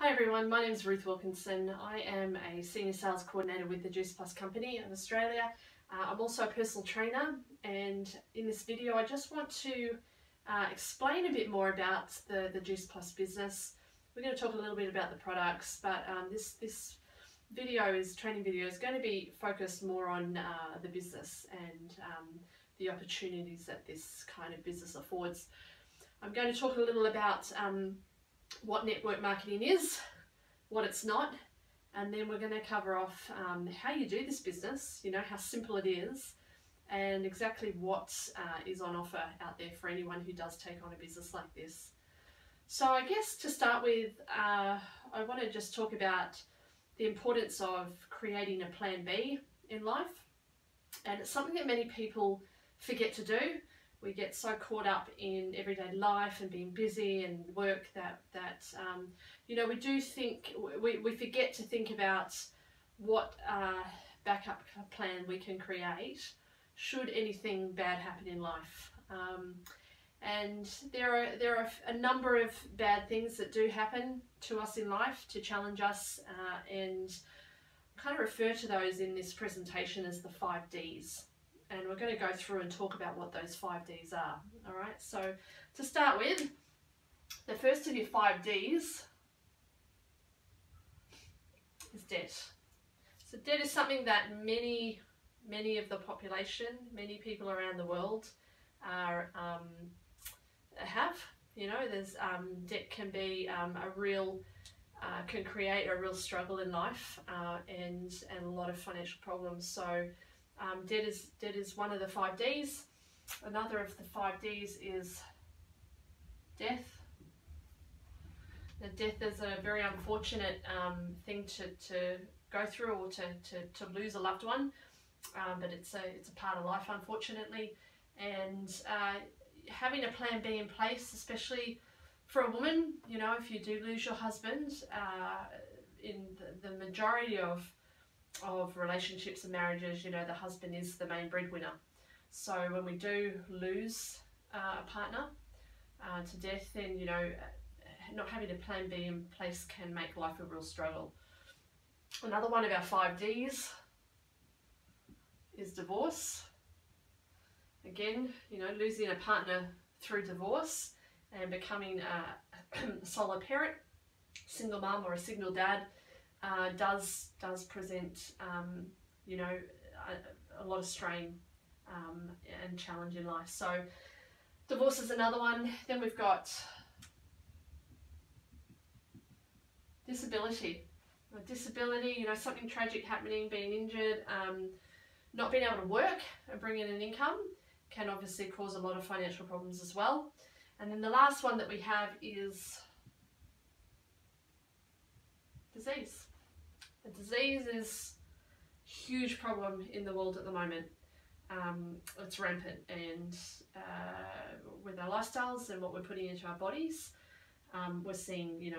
Hi everyone, my name is Ruth Wilkinson. I am a Senior Sales Coordinator with the Juice Plus Company in Australia. I'm also a personal trainer, and in this video I just want to explain a bit more about the Juice Plus business. We're going to talk a little bit about the products, but this training video is going to be focused more on the business and the opportunities that this kind of business affords. I'm going to talk a little about what network marketing is, what it's not, and then we're going to cover off how you do this business, how simple it is, and exactly what is on offer out there for anyone who does take on a business like this. So I guess to start with, I want to just talk about the importance of creating a plan B in life, and it's something that many people forget to do. We get so caught up in everyday life and being busy and work that we forget to think about what backup plan we can create should anything bad happen in life. And there are a number of bad things that do happen to us in life to challenge us, and kind of refer to those in this presentation as the 5 Ds. And we're going to go through and talk about what those 5 Ds are. All right, so to start with, the first of your 5 Ds is debt. So debt is something that many of the population, many people around the world have. There's debt can be can create a real struggle in life, and a lot of financial problems. So debt is one of the 5 Ds. Another of the 5 Ds is death. The death is a very unfortunate thing to go through, or to lose a loved one, but it's a part of life, unfortunately. And having a plan B in place, especially for a woman, if you do lose your husband, in the majority of relationships and marriages, the husband is the main breadwinner. So when we do lose a partner to death, then not having a plan B in place can make life a real struggle. Another one of our 5 Ds is divorce. Again, losing a partner through divorce and becoming a solo parent, single mum or a single dad, does present a lot of strain and challenge in life. So divorce is another one. Then we've got disability. Something tragic happening, being injured, not being able to work and bring in an income can obviously cause a lot of financial problems as well. And then the last one that we have is disease. The disease is a huge problem in the world at the moment. It's rampant, and with our lifestyles and what we're putting into our bodies, we're seeing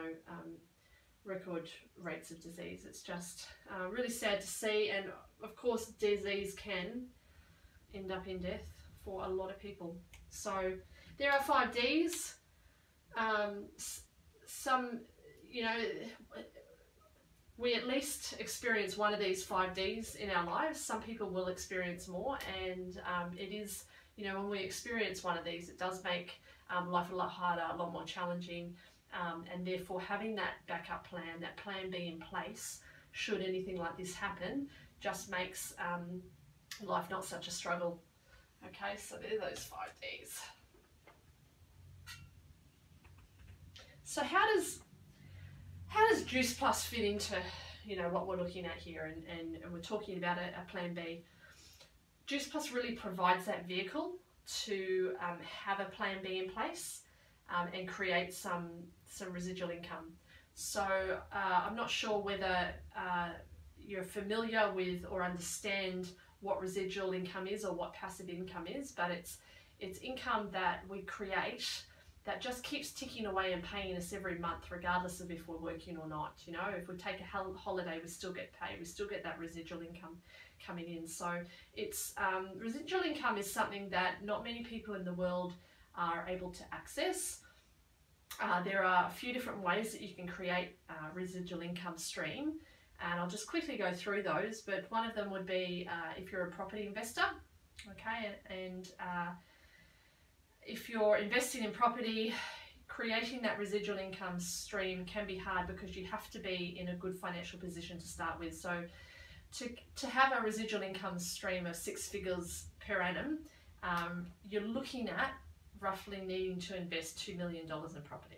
record rates of disease. It's just really sad to see, and of course disease can end up in death for a lot of people. So there are 5 Ds. We at least experience one of these 5 Ds in our lives. Some people will experience more, and it is, when we experience one of these, it does make life a lot harder, a lot more challenging, and therefore having that backup plan, that plan B in place, should anything like this happen, just makes life not such a struggle. Okay, so there are those 5 Ds. So how does Juice Plus fit into what we're looking at here, and we're talking about a plan B? Juice Plus really provides that vehicle to have a plan B in place, and create some residual income. So I'm not sure whether you're familiar with or understand what residual income is or what passive income is, but it's income that we create that just keeps ticking away and paying us every month, regardless of if we're working or not. If we take a holiday, we still get paid, we still get that residual income coming in. So it's residual income is something that not many people in the world are able to access. There are a few different ways that you can create a residual income stream, and I'll just quickly go through those. But one of them would be if you're a property investor, okay, and if you're investing in property, creating that residual income stream can be hard because you have to be in a good financial position to start with. So to have a residual income stream of 6 figures per annum, you're looking at roughly needing to invest $2 million in property.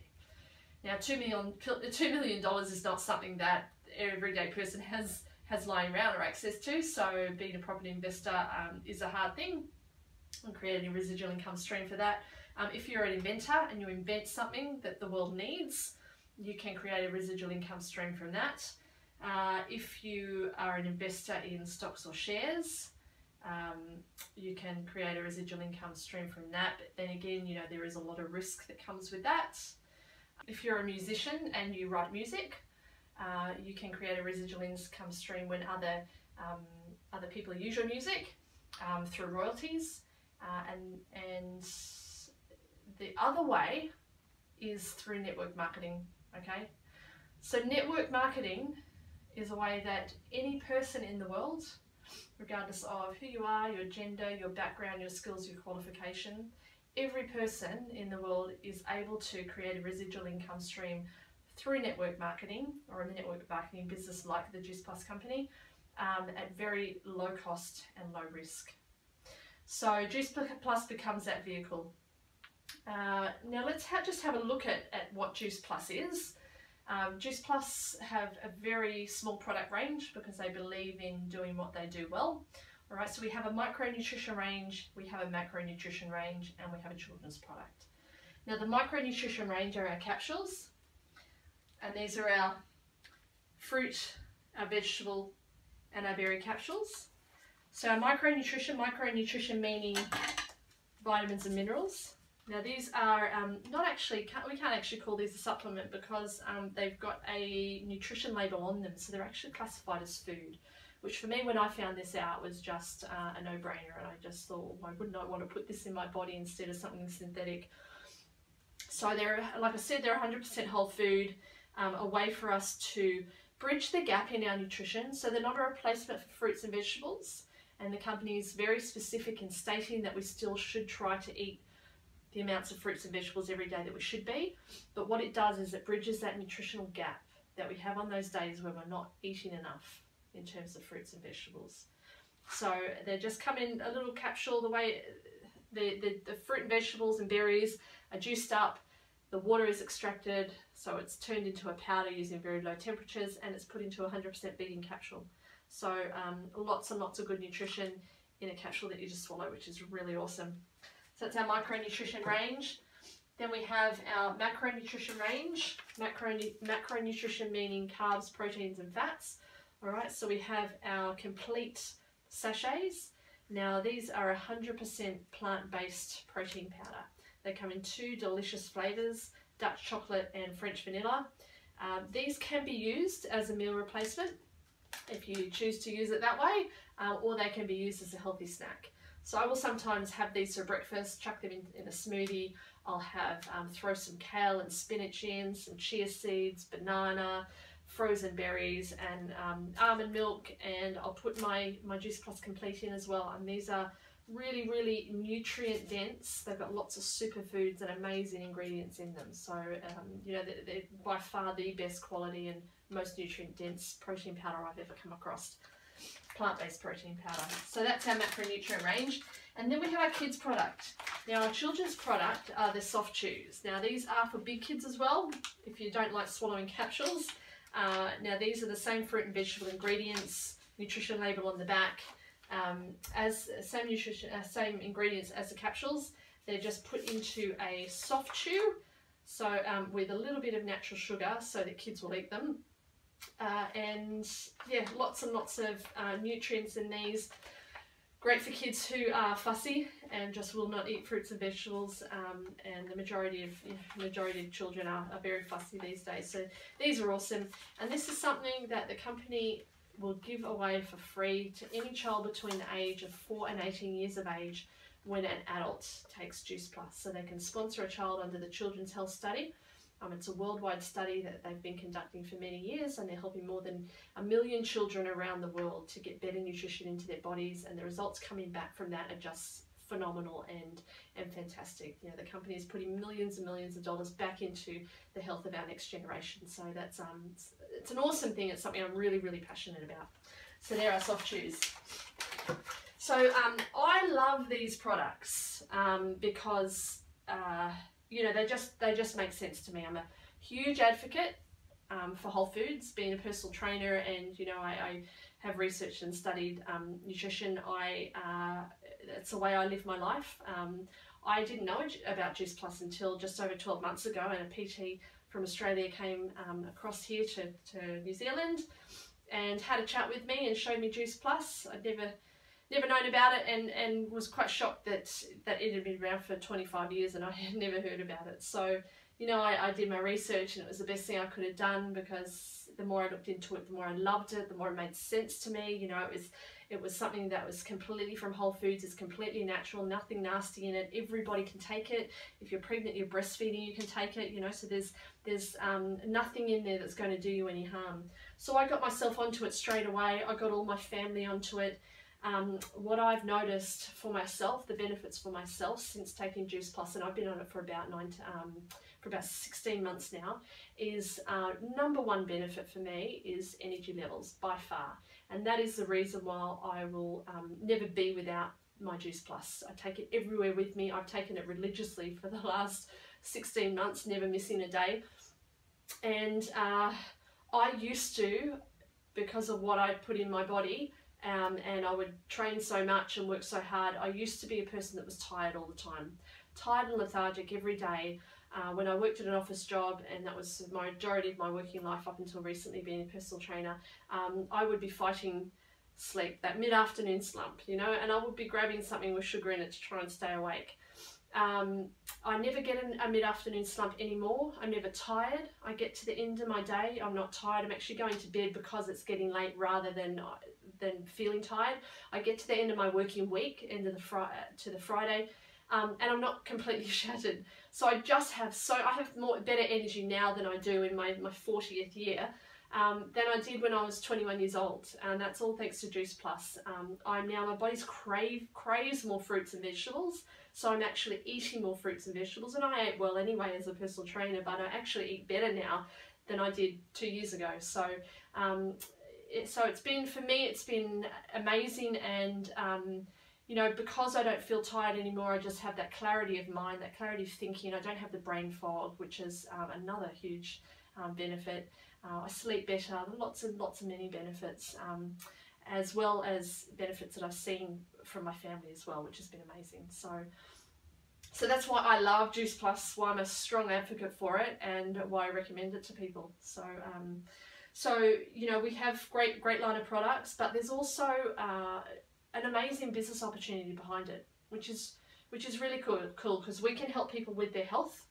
Now, $2 million is not something that everyday person has lying around or access to, so being a property investor is a hard thing, and creating a residual income stream for that. If you're an inventor and you invent something that the world needs, you can create a residual income stream from that. If you are an investor in stocks or shares, you can create a residual income stream from that. But then again, you know, there is a lot of risk that comes with that. If you're a musician and you write music, you can create a residual income stream when other people use your music through royalties. And the other way is through network marketing, okay? So network marketing is a way that any person in the world, regardless of who you are, your gender, your background, your skills, your qualification, every person in the world is able to create a residual income stream through network marketing or a network marketing business like the Juice Plus company at very low cost and low risk. So Juice Plus becomes that vehicle. Now let's just have a look at what Juice Plus is. Juice Plus have a very small product range because they believe in doing what they do well. All right, so we have a micronutrition range, we have a macronutrition range, and we have a children's product. Now the micronutrition range are our capsules, and these are our fruit, our vegetable, and our berry capsules. So our micronutrition meaning vitamins and minerals. Now these are we can't actually call these a supplement because they've got a nutrition label on them, so they're actually classified as food, which for me, when I found this out, was just a no-brainer, and I just thought, why wouldn't I want to put this in my body instead of something synthetic? So they're, like I said, they're 100% whole food, a way for us to bridge the gap in our nutrition. So they're not a replacement for fruits and vegetables, and the company is very specific in stating that we still should try to eat the amounts of fruits and vegetables every day that we should be. But what it does is it bridges that nutritional gap that we have on those days when we're not eating enough in terms of fruits and vegetables. So they just come in a little capsule. The way the fruit and vegetables and berries are juiced up, the water is extracted, so it's turned into a powder using very low temperatures, and it's put into a 100% vegan capsule. So lots and lots of good nutrition in a capsule that you just swallow, which is really awesome. So that's our micronutrition range. Then we have our macronutrition range. Macronutrition meaning carbs, proteins, and fats. All right, so we have our complete sachets. Now these are 100% plant-based protein powder. They come in 2 delicious flavors, Dutch chocolate and French vanilla. These can be used as a meal replacement if you choose to use it that way, or they can be used as a healthy snack. So I will sometimes have these for breakfast, chuck them in a smoothie. I'll have throw some kale and spinach in, some chia seeds, banana, frozen berries, and almond milk, and I'll put my Juice Plus Complete in as well. And these are really, really nutrient dense. They've got lots of superfoods and amazing ingredients in them. So you know, they're by far the best quality and most nutrient dense protein powder I've ever come across. Plant-based protein powder. So that's our macronutrient range. And then we have our kids product. Now our children's product are the soft chews. Now these are for big kids as well, if you don't like swallowing capsules. Now these are the same fruit and vegetable ingredients, nutrition label on the back, same ingredients as the capsules. They're just put into a soft chew, so with a little bit of natural sugar so that kids will eat them. And yeah, lots and lots of nutrients in these. Great for kids who are fussy and just will not eat fruits and vegetables, and the majority of children are very fussy these days. So these are awesome, and this is something that the company will give away for free to any child between the age of 4 and 18 years of age when an adult takes Juice Plus. So they can sponsor a child under the Children's Health Study, It's a worldwide study that they've been conducting for many years, and they're helping more than 1 million children around the world to get better nutrition into their bodies, and the results coming back from that are just phenomenal and fantastic. You know, the company is putting millions and millions of dollars back into the health of our next generation. So that's it's an awesome thing. It's something I'm really, really passionate about. So there are soft chews. So I love these products because you know, they just make sense to me. I'm a huge advocate for whole foods, being a personal trainer, and you know, I have researched and studied nutrition. That's the way I live my life. I didn't know about Juice Plus until just over 12 months ago, and a PT from Australia came across here to New Zealand and had a chat with me and showed me Juice Plus. I'd never known about it, and was quite shocked that it had been around for 25 years and I had never heard about it. So, you know, I did my research, and it was the best thing I could have done, because the more I looked into it, the more I loved it, the more it made sense to me. You know, it was something that was completely from whole foods. It's completely natural, nothing nasty in it. Everybody can take it. If you're pregnant, you're breastfeeding, you can take it, you know, so there's nothing in there that's going to do you any harm. So I got myself onto it straight away. I got all my family onto it. What I've noticed for myself, the benefits for myself since taking Juice Plus, and I've been on it for about 16 months now, is number one benefit for me is energy levels by far. And that is the reason why I will never be without my Juice Plus. I take it everywhere with me. I've taken it religiously for the last 16 months, never missing a day. And I used to, because of what I put in my body, and I would train so much and work so hard, I used to be a person that was tired all the time. Tired and lethargic every day. When I worked at an office job, and that was the majority of my working life up until recently being a personal trainer, I would be fighting sleep, that mid-afternoon slump, you know, and I would be grabbing something with sugar in it to try and stay awake. I never get a mid-afternoon slump anymore. I'm never tired. I get to the end of my day, I'm not tired. I'm actually going to bed because it's getting late rather than feeling tired. I get to the end of my working week, end of the Friday, and I'm not completely shattered. So I just have better energy now than I do in my 40th year than I did when I was 21 years old, and that's all thanks to Juice Plus. My body's craves more fruits and vegetables, so I'm actually eating more fruits and vegetables, and I ate well anyway as a personal trainer, but I actually eat better now than I did 2 years ago. So it's been, for me, it's been amazing, and you know, because I don't feel tired anymore, I just have that clarity of mind, that clarity of thinking. I don't have the brain fog, which is another huge benefit. I sleep better, lots and many benefits, as well as benefits that I've seen from my family as well, which has been amazing. So that's why I love Juice Plus, why I'm a strong advocate for it, and why I recommend it to people. So you know, we have great line of products, but there's also an amazing business opportunity behind it, which is really cool, because we can help people with their health,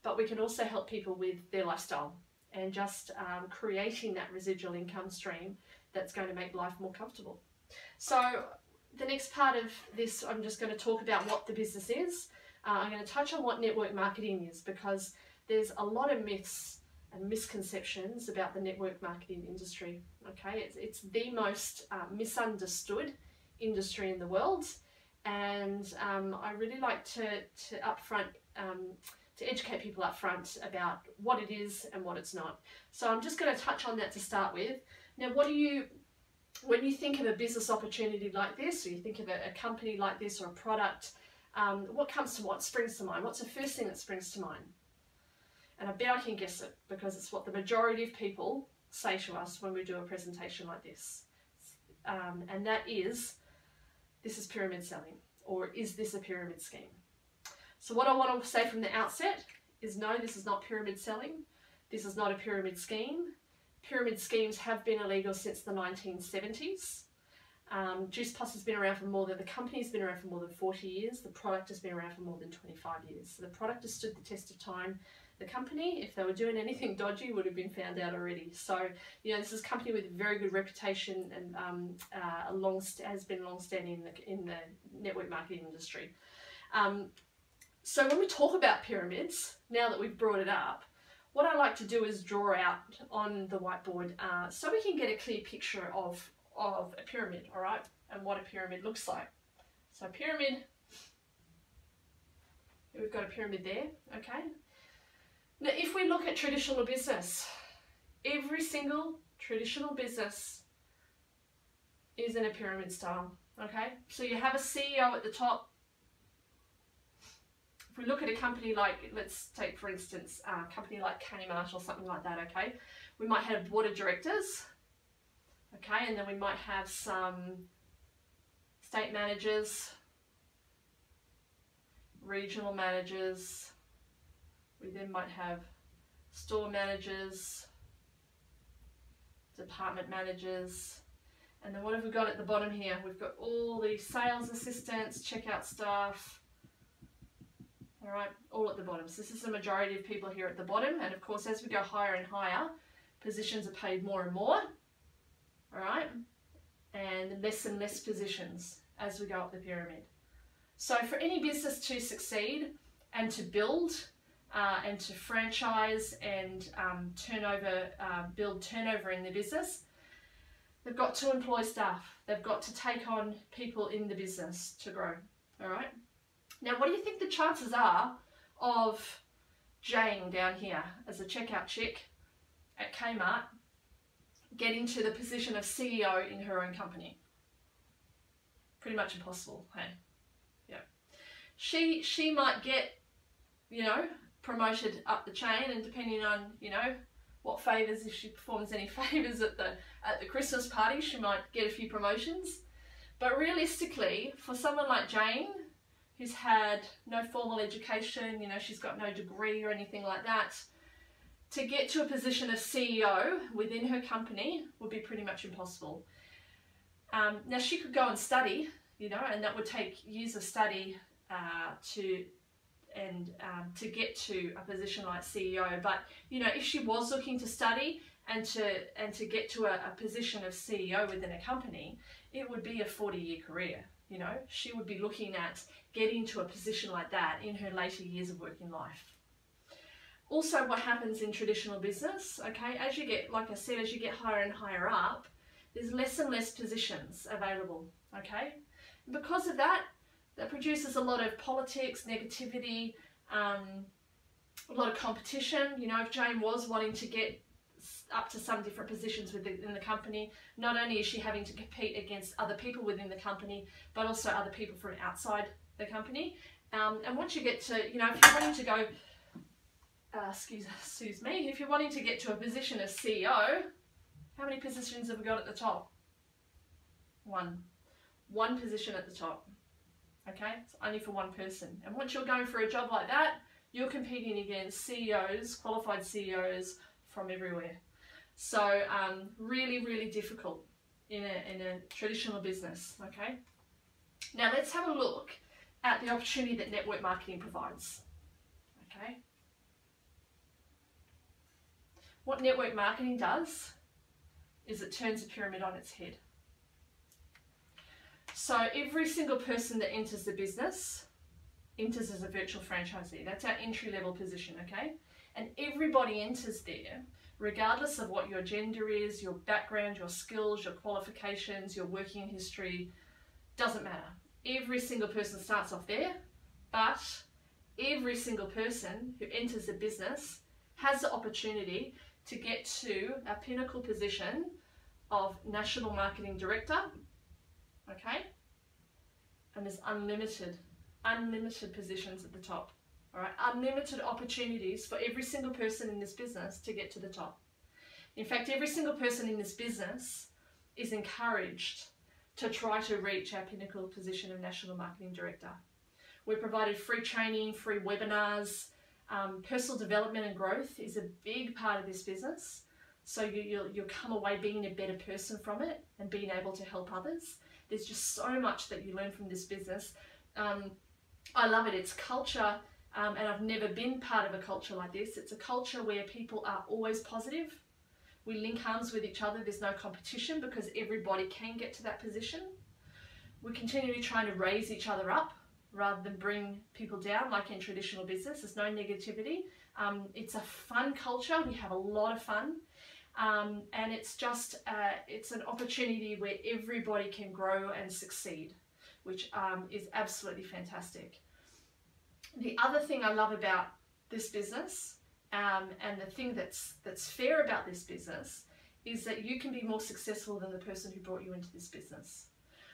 but we can also help people with their lifestyle, and just creating that residual income stream that's going to make life more comfortable. So the next part of this, I'm just going to talk about what the business is. I'm going to touch on what network marketing is, because there's a lot of myths and misconceptions about the network marketing industry. Okay, it's the most misunderstood industry in the world, and I really like to educate people up front about what it is and what it's not. So I'm just going to touch on that to start with. Now, when you think of a business opportunity like this, or you think of a company like this, or a product, what springs to mind? What's the first thing that springs to mind? And I bet I can guess it, because it's what the majority of people say to us when we do a presentation like this. And that is, this is pyramid selling, or is this a pyramid scheme? So what I want to say from the outset is, no, this is not pyramid selling. This is not a pyramid scheme. Pyramid schemes have been illegal since the 1970s. Juice Plus has been around the company's been around for more than 40 years. The product has been around for more than 25 years. So the product has stood the test of time. The company, if they were doing anything dodgy, would have been found out already. So, you know, this is a company with a very good reputation, and has been long-standing in the network marketing industry. So when we talk about pyramids, now that we've brought it up, what I like to do is draw out on the whiteboard so we can get a clear picture of a pyramid, all right, and what a pyramid looks like. So pyramid, we've got a pyramid there, okay. Now if we look at traditional business, every single traditional business is in a pyramid style, okay. So you have a CEO at the top. If we look at a company like, let's take for instance, a company like Kmart or something like that, okay, we might have board of directors, okay, and then we might have some estate managers, regional managers, we then might have store managers, department managers, and then what have we got at the bottom here? We've got all the sales assistants, checkout staff, all right, all at the bottom. So this is the majority of people here at the bottom, and of course as we go higher and higher, positions are paid more and more, all right, and less positions as we go up the pyramid. So for any business to succeed and to build and to franchise and build turnover in the business, they've got to employ staff. They've got to take on people in the business to grow, all right? Now, what do you think the chances are of Jane down here as a checkout chick at Kmart getting to the position of CEO in her own company? Pretty much impossible, hey? Yeah. She might get, you know, promoted up the chain, and depending on, you know, what favours, if she performs any favours at the Christmas party, she might get a few promotions. But realistically, for someone like Jane, who's had no formal education, you know, she's got no degree or anything like that, to get to a position of CEO within her company would be pretty much impossible. Now she could go and study, you know, and that would take years of study to get to a position like CEO. But you know, if she was looking to study and to get to a position of CEO within a company, it would be a 40-year career. You know, she would be looking at getting to a position like that in her later years of working life. Also, what happens in traditional business, okay, as you get, like I said, as you get higher and higher up, there's less and less positions available, okay? And because of that, that produces a lot of politics, negativity, a lot of competition. You know, if Jane was wanting to get up to some different positions within the company, not only is she having to compete against other people within the company, but also other people from outside the company. And once you get to, you know, if you're wanting to go, excuse me, if you're wanting to get to a position of CEO, how many positions have we got at the top? One position at the top. Okay, it's only for one person. And once you're going for a job like that, you're competing against CEOs, qualified CEOs from everywhere. So really, really difficult in a traditional business, okay? Now let's have a look at the opportunity that network marketing provides, okay? What network marketing does is it turns a pyramid on its head. So every single person that enters the business enters as a virtual franchisee. That's our entry-level position, okay? And everybody enters there, regardless of what your gender is, your background, your skills, your qualifications, your working history, doesn't matter. Every single person starts off there, but every single person who enters the business has the opportunity to get to a pinnacle position of National Marketing Director, okay? And there's unlimited positions at the top, all right? Unlimited opportunities for every single person in this business to get to the top. In fact, every single person in this business is encouraged to try to reach our pinnacle position of National Marketing Director. We've provided free training, free webinars. Personal development and growth is a big part of this business. So you'll come away being a better person from it and being able to help others. There's just so much that you learn from this business. I love it. It's culture, and I've never been part of a culture like this. It's a culture where people are always positive. We link arms with each other. There's no competition because everybody can get to that position. We're continually trying to raise each other up rather than bring people down like in traditional business. There's no negativity. It's a fun culture. We have a lot of fun. And it's just, it's an opportunity where everybody can grow and succeed, which is absolutely fantastic. The other thing I love about this business, and the thing that's fair about this business, is that you can be more successful than the person who brought you into this business.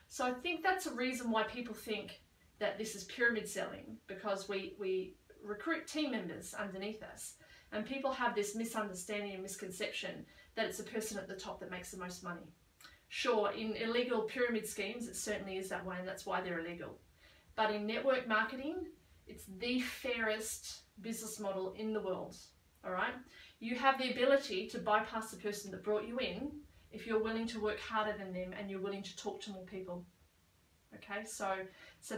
So I think that's a reason why people think that this is pyramid selling, because we recruit team members underneath us, and people have this misunderstanding and misconception that it's the person at the top that makes the most money. Sure, in illegal pyramid schemes it certainly is that way, and that's why they're illegal. But in network marketing, it's the fairest business model in the world. All right, you have the ability to bypass the person that brought you in if you're willing to work harder than them and you're willing to talk to more people. Okay, so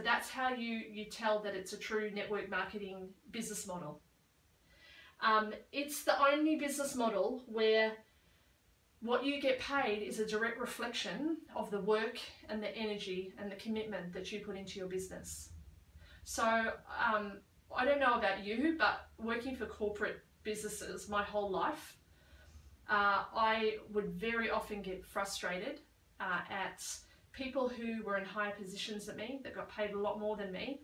that's how you tell that it's a true network marketing business model. It's the only business model where what you get paid is a direct reflection of the work and the energy and the commitment that you put into your business. So I don't know about you, but working for corporate businesses my whole life, I would very often get frustrated at people who were in higher positions than me, that got paid a lot more than me,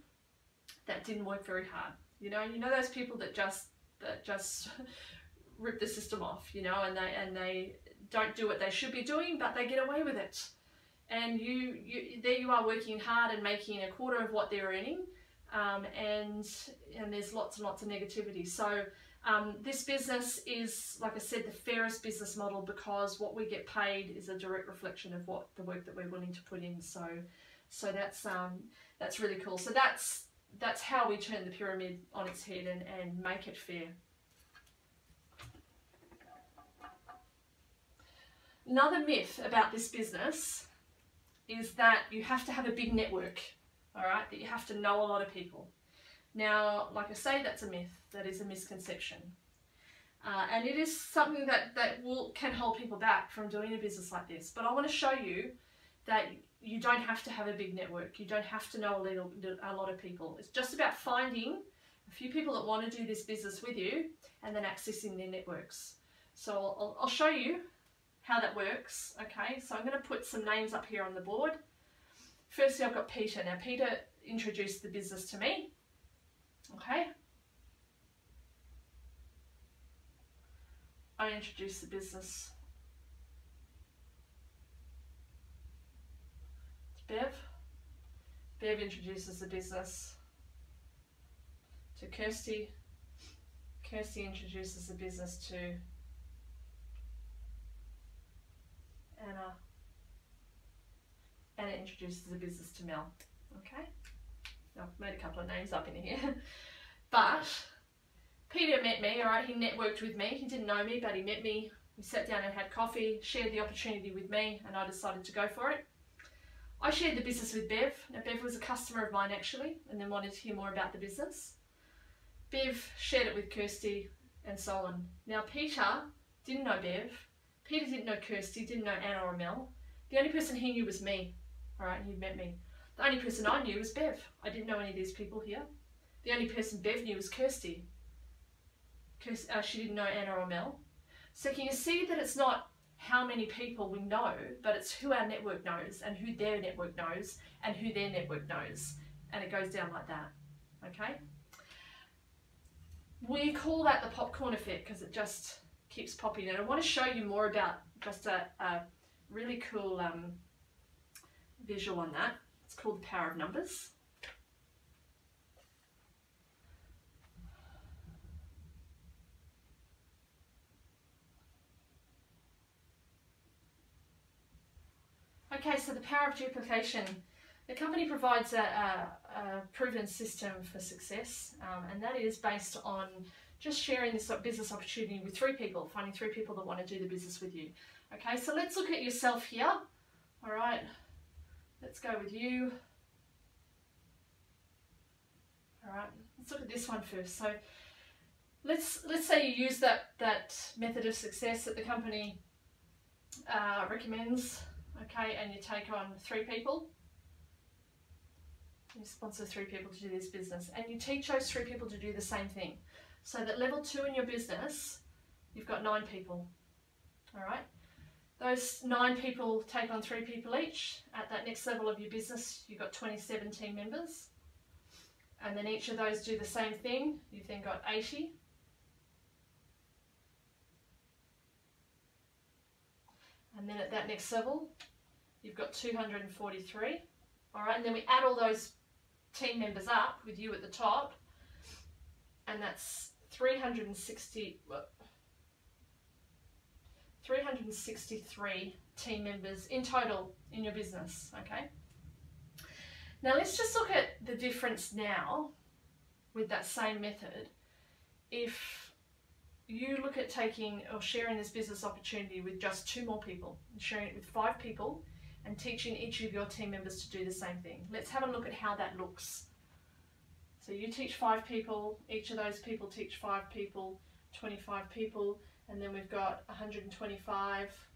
that didn't work very hard. You know those people that just rip the system off, and they don't do what they should be doing, but they get away with it. And there you are working hard and making a quarter of what they're earning, and there's lots and lots of negativity. So this business is, like I said, the fairest business model, because what we get paid is a direct reflection of what the work that we're willing to put in. So that's really cool. So that's how we turn the pyramid on its head and make it fair. Another myth about this business is that you have to have a big network, all right, that you have to know a lot of people. Now, like I say, that's a myth. That is a misconception. And it is something that can hold people back from doing a business like this. But I want to show you that you don't have to have a big network. You don't have to know a lot of people. It's just about finding a few people that want to do this business with you and then accessing their networks. So I'll show you how that works. Okay, so I'm going to put some names up here on the board. Firstly, I've got Peter. Now, Peter introduced the business to me. Okay. I introduced the business to Bev. Bev introduces the business to Kirsty. Kirsty introduces the business to Anna. Anna introduces the business to Mel. Okay? Now, I've made a couple of names up in here. But Peter met me, all right? He networked with me. He didn't know me, but he met me. We sat down and had coffee, shared the opportunity with me, and I decided to go for it. I shared the business with Bev. Now, Bev was a customer of mine, actually, and then wanted to hear more about the business. Bev shared it with Kirsty, and so on. Now, Peter didn't know Bev. Peter didn't know Kirsty, didn't know Anna or Mel. The only person he knew was me, all right? He'd met me. The only person I knew was Bev. I didn't know any of these people here. The only person Bev knew was Kirsty. She didn't know Anna or Mel. So can you see that it's not how many people we know, but it's who our network knows and who their network knows and who their network knows. And it goes down like that, okay? We call that the popcorn effect because it just keeps popping. And I want to show you more about just a really cool visual on that. It's called the power of numbers. Okay, so the power of duplication. The company provides a proven system for success, and that is based on just sharing this business opportunity with 3 people, finding 3 people that want to do the business with you. Okay, so let's look at yourself here. All right, let's go with you. All right, let's look at this one first. So let's say you use that method of success that the company recommends. Okay, and you take on 3 people. You sponsor 3 people to do this business, and you teach those 3 people to do the same thing. So that level 2 in your business, you've got 9 people. All right. Those 9 people take on 3 people each. At that next level of your business, you've got 27 team members. And then each of those do the same thing. You've then got 80. And then at that next level, you've got 243. All right, and then we add all those team members up with you at the top, and that's 363 team members in total in your business, okay? Now let's just look at the difference now with that same method. If you look at taking or sharing this business opportunity with just 2 more people, and sharing it with 5 people, and teaching each of your team members to do the same thing. Let's have a look at how that looks. So you teach 5 people, each of those people teach 5 people, 25 people, and then we've got 125,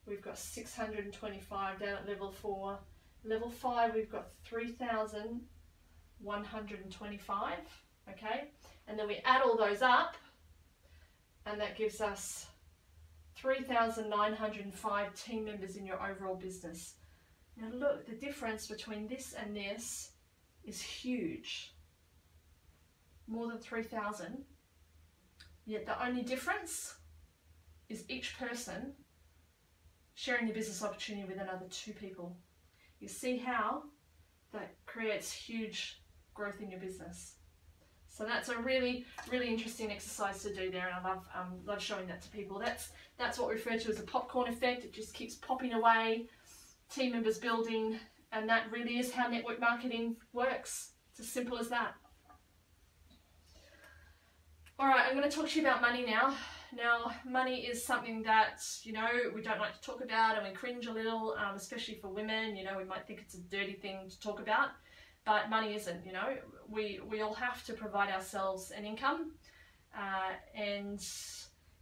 we've got 625 down at level 4. Level 5, we've got 3,125, okay? And then we add all those up, and that gives us 3,905 team members in your overall business. Now look, the difference between this and this is huge. More than 3,000. Yet the only difference is each person sharing the business opportunity with another 2 people. You see how that creates huge growth in your business. So that's a really, really interesting exercise to do there, and I love showing that to people. That's what we refer to as a popcorn effect. It just keeps popping away, team members building, and that really is how network marketing works. It's as simple as that. All right, I'm going to talk to you about money now. Now, money is something that, you know, we don't like to talk about, and we cringe a little, especially for women. You know, we might think it's a dirty thing to talk about. But money isn't, you know. We all have to provide ourselves an income, and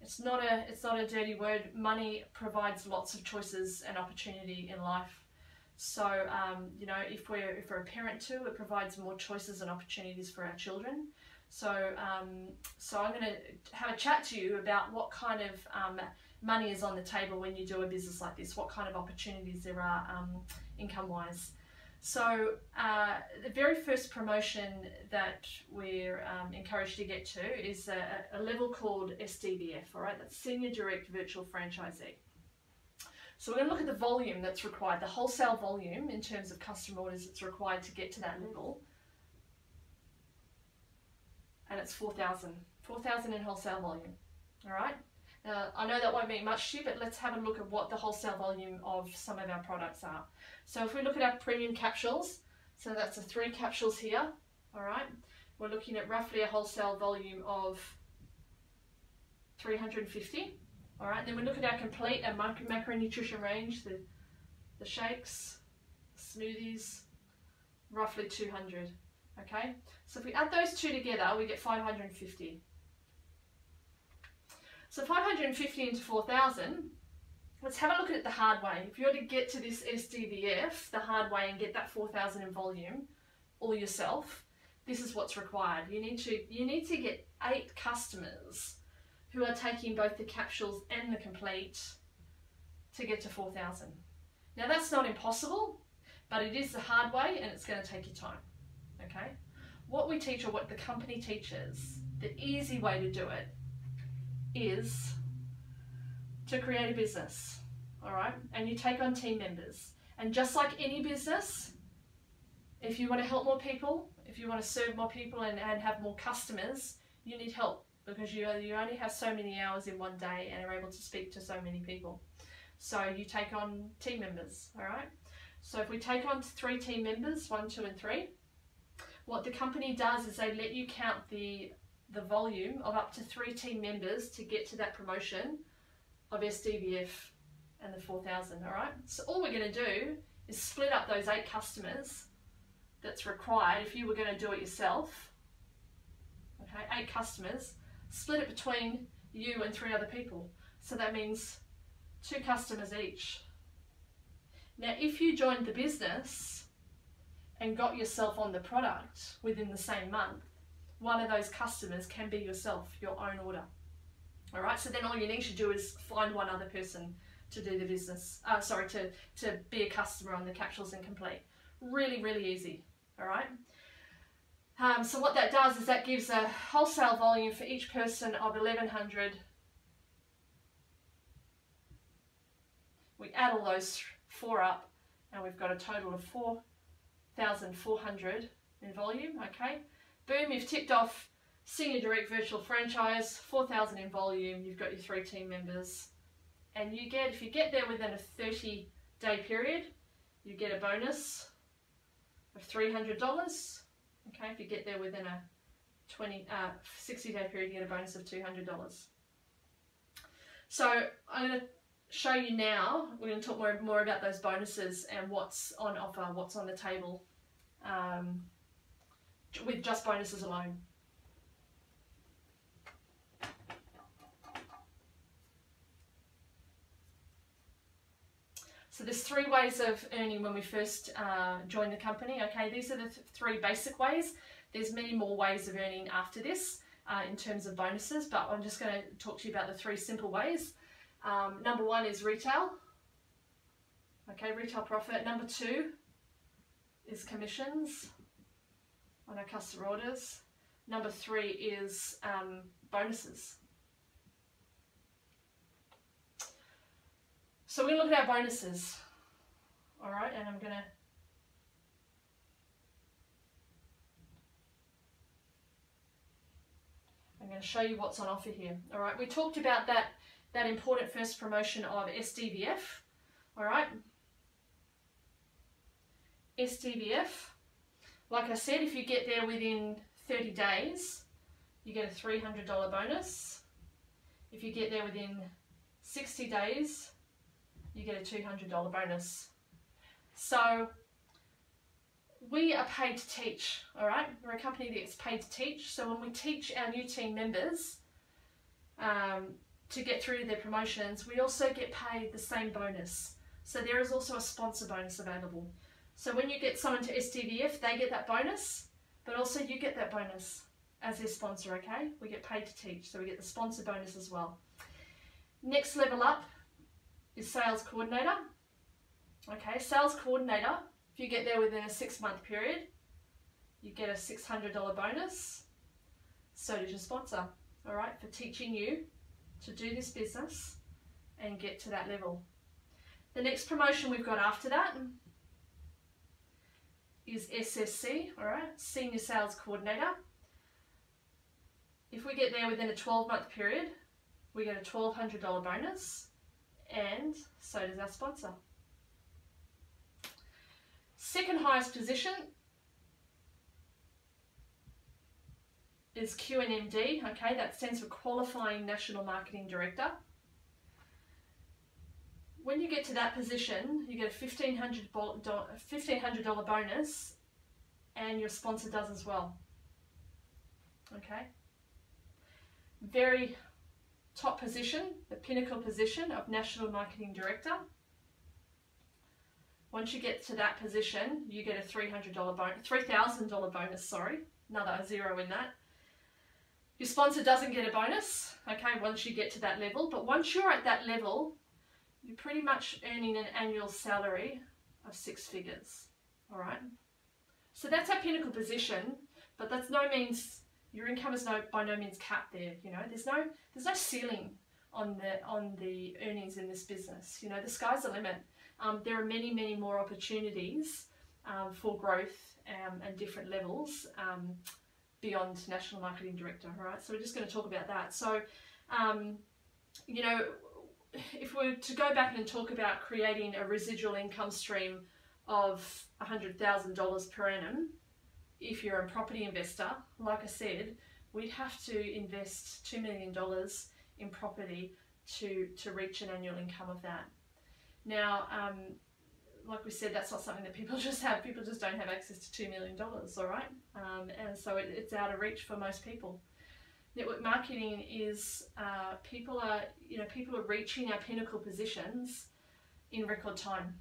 it's not a dirty word. Money provides lots of choices and opportunity in life. So you know, if we're a parent too, it provides more choices and opportunities for our children. So so I'm going to have a chat to you about what kind of money is on the table when you do a business like this. What kind of opportunities there are income-wise. So the very first promotion that we're encouraged to get to is a level called SDVF, all right? That's Senior Direct Virtual Franchisee. So we're going to look at the volume that's required, the wholesale volume in terms of customer orders that's required to get to that level. And it's 4,000 in wholesale volume, all right? Now, I know that won't mean much to you, but let's have a look at what the wholesale volume of some of our products are. So if we look at our premium capsules, so that's the 3 capsules here, all right? We're looking at roughly a wholesale volume of 350, all right? Then we look at our complete, our macronutrition range, the shakes, smoothies, roughly 200, okay? So if we add those 2 together, we get 550. So 550 into 4,000, let's have a look at it the hard way. If you were to get to this SDVF the hard way and get that 4,000 in volume all yourself, this is what's required. You need to get 8 customers who are taking both the capsules and the complete to get to 4,000. Now that's not impossible, but it is the hard way and it's going to take you time, okay? What we teach, or what the company teaches, the easy way to do it is to create a business, all right? And you take on team members. And just like any business, if you want to help more people, if you want to serve more people and have more customers, you need help, because you only have so many hours in one day and are able to speak to so many people. So you take on team members, all right? So if we take on 3 team members, 1, 2, and 3, what the company does is they let you count the volume of up to 3 team members to get to that promotion of SDVF and the 4,000, all right? So all we're going to do is split up those 8 customers that's required if you were going to do it yourself, okay? 8 customers, split it between you and 3 other people. So that means 2 customers each. Now, if you joined the business and got yourself on the product within the same month, one of those customers can be yourself, your own order. All right, so then all you need to do is find one other person to do the business, to be a customer on the Capsules and Complete. Really, really easy, all right? So what that does is that gives a wholesale volume for each person of 1,100. We add all those 4 up and we've got a total of 4,400 in volume, okay? Boom, you've ticked off Senior Direct Virtual Franchise, 4,000 in volume, you've got your 3 team members. And you get, if you get there within a 30-day period, you get a bonus of $300. Okay, if you get there within a 60-day period, you get a bonus of $200. So I'm going to show you now, we're going to talk more about those bonuses and what's on offer, what's on the table with just bonuses alone. So there's 3 ways of earning when we first join the company. Okay, these are the 3 basic ways. There's many more ways of earning after this in terms of bonuses, but I'm just going to talk to you about the 3 simple ways. Number 1 is retail. Okay, retail profit. Number 2 is commissions on our customer orders. Number 3 is bonuses. So we're going to look at our bonuses, all right, and I'm going to show you what's on offer here, all right. We talked about that important first promotion of SDVF, all right. SDVF, like I said, if you get there within 30 days, you get a $300 bonus. If you get there within 60 days, you get a $200 bonus. So we are paid to teach, all right? We're a company that gets paid to teach. So when we teach our new team members to get through their promotions, we also get paid the same bonus. So there is also a sponsor bonus available. So when you get someone to SDVF, they get that bonus, but also you get that bonus as their sponsor, okay? We get paid to teach, so we get the sponsor bonus as well. Next level up is sales coordinator. Okay, sales coordinator, if you get there within a 6-month period, you get a $600 bonus. So does your sponsor, all right, for teaching you to do this business and get to that level. The next promotion we've got after that is SSC, all right, Senior Sales Coordinator. If we get there within a 12-month period, we get a $1,200 bonus, and so does our sponsor. Second highest position is QNMD, okay, that stands for Qualifying National Marketing Director. When you get to that position, you get a $1,500 bonus, and your sponsor does as well. Okay, very top position, the pinnacle position of National Marketing Director. Once you get to that position, you get a $3,000 bonus, sorry, another 0 in that. Your sponsor doesn't get a bonus, okay, once you get to that level, but once you're at that level, you're pretty much earning an annual salary of 6 figures, all right? So that's our pinnacle position, but that's no means, your income is by no means capped there, you know, there's no ceiling on the earnings in this business, you know, the sky's the limit. There are many, many more opportunities for growth and different levels beyond National Marketing Director, all right? So we're just going to talk about that. So, you know, if we're to go back and talk about creating a residual income stream of $100,000 per annum, if you're a property investor, like I said, we'd have to invest $2 million in property to reach an annual income of that. Now, like we said, that's not something that people just have. People just don't have access to $2 million, all right? And so it's out of reach for most people. Network marketing is people are reaching our pinnacle positions in record time.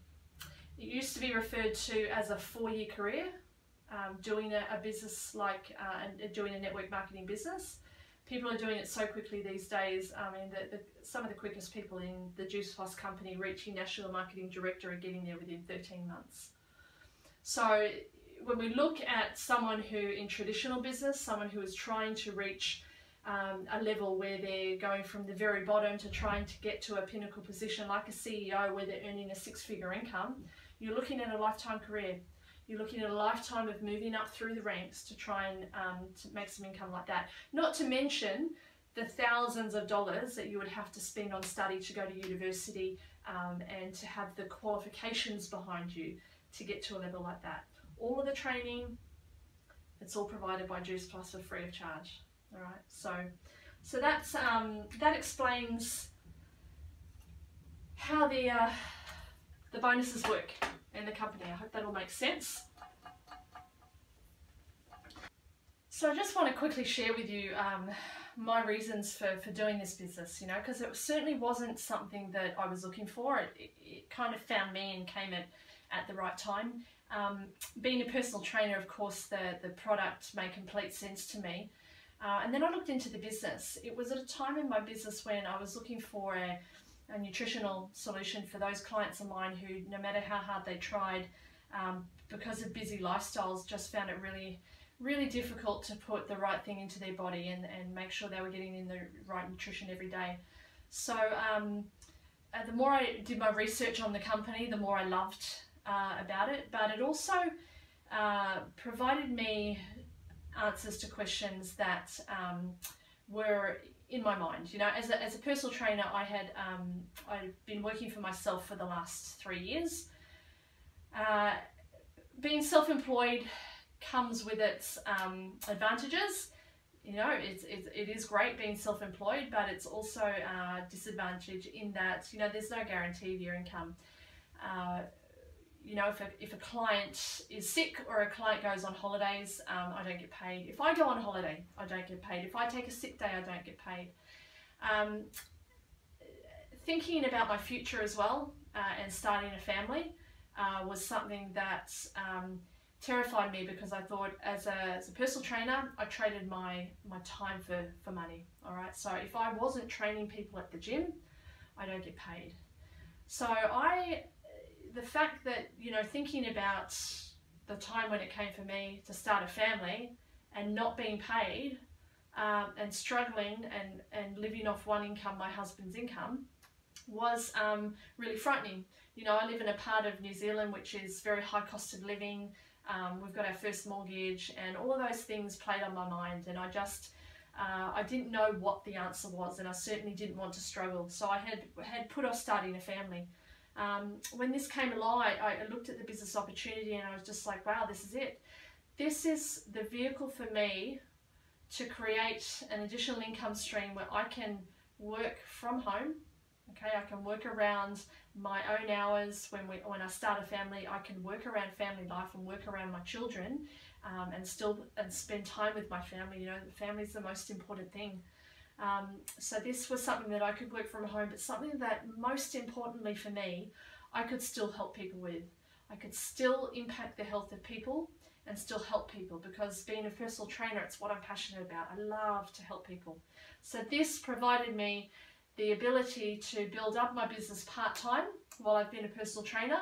It used to be referred to as a 4-year career. doing a business like doing a network marketing business. People are doing it so quickly these days. I mean, some of the quickest people in the Juice Plus company reaching National Marketing Director are getting there within 13 months. So when we look at someone who in traditional business, someone who is trying to reach a level where they're going from the very bottom to trying to get to a pinnacle position like a CEO where they're earning a six-figure income, you're looking at a lifetime career. You're looking at a lifetime of moving up through the ranks to try and to make some income like that. Not to mention the thousands of dollars that you would have to spend on study to go to university and to have the qualifications behind you to get to a level like that. All of the training, it's all provided by Juice Plus for free of charge. All right, so that's that explains how the bonuses work in the company. I hope that all makes sense. So I just want to quickly share with you my reasons for doing this business, you know, because it certainly wasn't something that I was looking for. It kind of found me and came at the right time. Being a personal trainer, of course, the product made complete sense to me. And then I looked into the business. It was at a time in my business when I was looking for a nutritional solution for those clients of mine who, no matter how hard they tried, because of busy lifestyles, just found it really, really difficult to put the right thing into their body and make sure they were getting in the right nutrition every day. So the more I did my research on the company, the more I loved about it, but it also provided me answers to questions that were in my mind. You know, as a personal trainer, I've been working for myself for the last 3 years. Being self-employed comes with its advantages. You know, it is great being self-employed, but it's also a disadvantage in that, you know, there's no guarantee of your income. You know, if a client is sick or a client goes on holidays, I don't get paid. If I go on holiday, I don't get paid. If I take a sick day, I don't get paid. Thinking about my future as well and starting a family was something that terrified me, because I thought as a personal trainer, I traded my time for money. All right, so if I wasn't training people at the gym, I don't get paid. So the fact that, you know, thinking about the time when it came for me to start a family and not being paid and struggling and living off one income, my husband's income, was really frightening. You know, I live in a part of New Zealand which is very high cost of living. We've got our first mortgage, and all of those things played on my mind, and I didn't know what the answer was, and I certainly didn't want to struggle. So I had put off starting a family. When this came along, I looked at the business opportunity and I was just like, wow, this is it. This is the vehicle for me to create an additional income stream where I can work from home. Okay, I can work around my own hours. When I start a family, I can work around family life and work around my children, and spend time with my family. You know, the family is the most important thing. So this was something that I could work from home, but something that most importantly for me, I could still help people with. I could still impact the health of people and still help people, because being a personal trainer, it's what I'm passionate about. I love to help people. So this provided me the ability to build up my business part-time while I've been a personal trainer,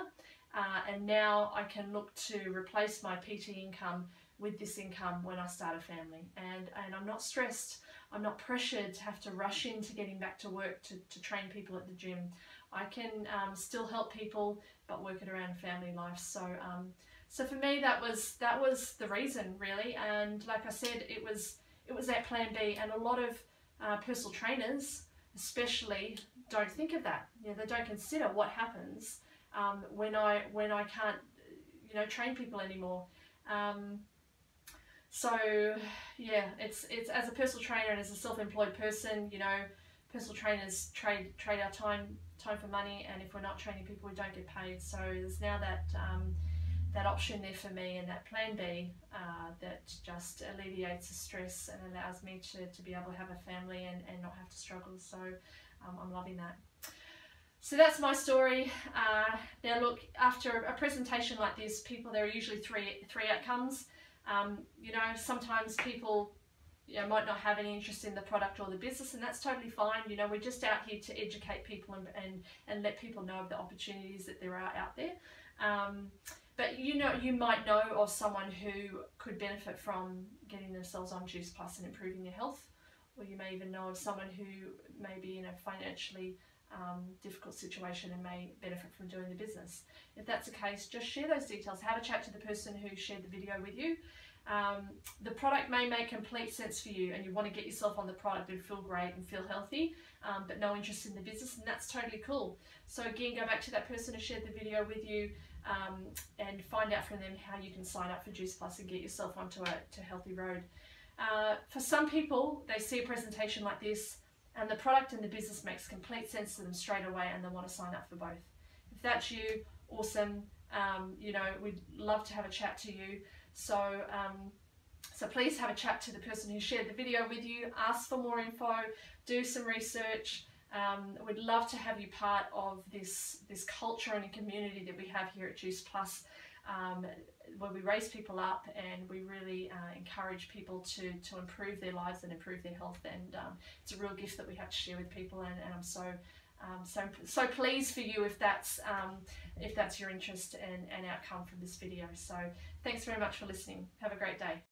and now I can look to replace my PT income with this income when I start a family. And I'm not stressed. I'm not pressured to have to rush into getting back to work to train people at the gym. I can still help people, but work it around family life. So for me, that was the reason, really. And like I said, it was that plan B. And a lot of personal trainers, especially, don't think of that. You know, they don't consider what happens when I can't, you know, train people anymore. So yeah, it's as a personal trainer and as a self-employed person, you know, personal trainers trade our time for money, and if we're not training people, we don't get paid. So there's now that option there for me, and that plan B that just alleviates the stress and allows me to be able to have a family and not have to struggle. So I'm loving that. So that's my story. Now look, after a presentation like this, there are usually three outcomes. You know, sometimes people, you know, might not have any interest in the product or the business, and that's totally fine. You know, we're just out here to educate people and let people know of the opportunities that there are out there. But you know, you might know of someone who could benefit from getting themselves on Juice Plus and improving their health, or you may even know of someone who may be in a financially difficult situation and may benefit from doing the business. If that's the case, just share those details. Have a chat to the person who shared the video with you. The product may make complete sense for you and you want to get yourself on the product and feel great and feel healthy, but no interest in the business, and that's totally cool. So again, go back to that person who shared the video with you and find out from them how you can sign up for Juice Plus and get yourself onto a healthy road. For some people, they see a presentation like this and the product and the business makes complete sense to them straight away and they want to sign up for both. If that's you, awesome. You know, we'd love to have a chat to you. So, so please have a chat to the person who shared the video with you, ask for more info, do some research. We'd love to have you part of this culture and community that we have here at Juice Plus, where we raise people up and we really encourage people to improve their lives and improve their health. And it's a real gift that we have to share with people, and I'm so pleased for you if that's your interest and outcome from this video. So thanks very much for listening. Have a great day.